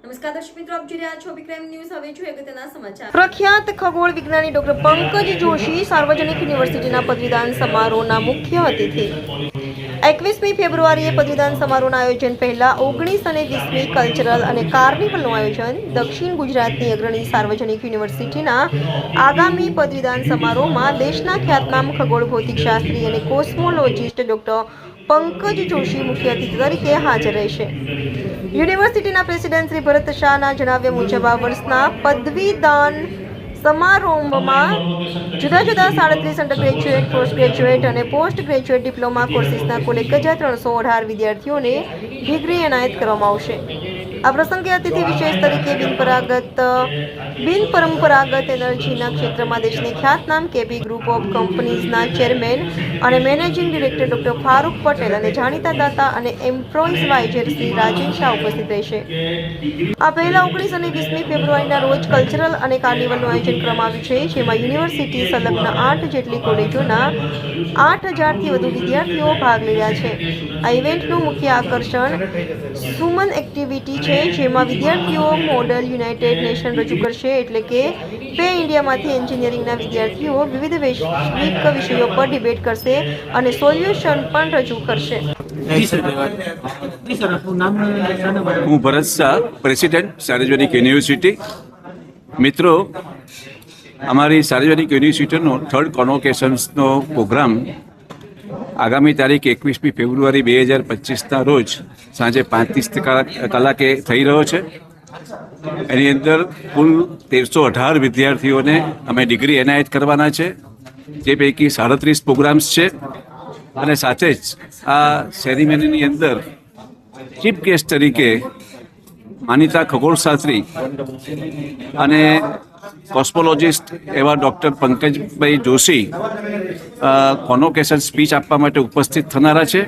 નમસ્કાર દર્શક મિત્રો, આપ જોઈ રહ્યા છો વિક્રમ ન્યૂઝ. હવે જોઈએ અગત્યના સમાચાર. પ્રખ્યાત ખગોળ વિજ્ઞાની ડોક્ટર પંકજ જોશી સાર્વજનિક યુનિવર્સિટીના પદવીદાન સમારોહના મુખ્ય અતિથિ. 21મી ફેબ્રુઆરીએ પદવીદાન સમારોહના આયોજન પહેલા 19 અને 20મી કલ્ચરલ અને કાર્નિવલનું આયોજન. દક્ષિણ ગુજરાતની અગ્રણી સાર્વજનિક યુનિવર્સિટીના આગામી પદવીદાન સમારોહમાં દેશના ખ્યાતનામ ખગોળ ભૌતિકશાસ્ત્રી અને કોસ્મોલોજિસ્ટ ડોક્ટર પંકજ જોશી મુખ્ય અતિથિ તરીકે હાજર રહેશે. યુનિવર્સિટીના પ્રેસિડેન્ટ શ્રી ભરત શાહના જણાવ્યા મુજબ આ વર્ષના પદવીદાન સમારોહમાં જુદા જુદા 37 અંડર ગ્રેજ્યુએટ, પોસ્ટ ગ્રેજ્યુએટ અને પોસ્ટ ગ્રેજ્યુએટ ડિપ્લોમા કોર્સીસના કુલ 1318 વિદ્યાર્થીઓને ડિગ્રી એનાયત કરવામાં આવશે. આ પ્રસંગે અતિથિ વિશેષ તરીકે બિનપરંપરાગત એનર્જીના ક્ષેત્રમાં દેશની ખ્યાતનામ કેપી ગ્રુપ ઓફ કંપનીઝના ચેરમેન અને managing director doctor Farooq Patel અને જાણીતા દાતા અને એમ્પ્લોઈઝ વાઇઝર શ્રી રાજેશ શાહ ઉપસ્થિત રહેશે. આ પહેલા 19 અને 20મી ફેબ્રુઆરીના રોજ કલ્ચરલ અને કાર્નિવલનું આયોજન કરવામાં આવ્યું છે, જેમાં યુનિવર્સિટી સંલગ્ન 8 જેટલી કોલેજોના 8000થી વધુ વિદ્યાર્થીઓ ભાગ લઈ રહ્યા છે. આ ઇવેન્ટનું મુખ્ય આકર્ષણ સુમન એક્ટિવિટી છે, જેમાં વિદ્યાર્થીઓ મોડલ યુનાઇટેડ નેશન રજૂ કરશે, એટલે કે પે ઇન્ડિયામાંથી એન્જિનિયરિંગના વિદ્યાર્થીઓ વિવિધ વૈશ્વિક વિષયો પર ડિબેટ કરશે અને સોલ્યુશન પણ રજૂ કરશે. હું ભરત શાહ, પ્રેસિડેન્ટ સાર્વજનિક યુનિવર્સિટી. મિત્રો, અમારી સાર્વજનિક યુનિવર્સિટીનો 3rd કોન્વોકેશન્સનો પ્રોગ્રામ આગામી તારીખ 21મી ફેબ્રુઆરી 2025ના રોજ સાંજે 5:30 કલાકે થઈ રહ્યો છે. એની અંદર કુલ 1318 વિદ્યાર્થીઓને અમે ડિગ્રી એનાયત કરવાના છે, જે પૈકી 37 પ્રોગ્રામ્સ છે. અને સાથે જ આ સેરેમનીની અંદર ચીફ ગેસ્ટ તરીકે માનીતા ખગોળશાસ્ત્રી અને કોસ્મોલોજિસ્ટ એવા doctor Pankajbhai Joshi convocation speech આપવા માટે ઉપસ્થિત થનારા છે.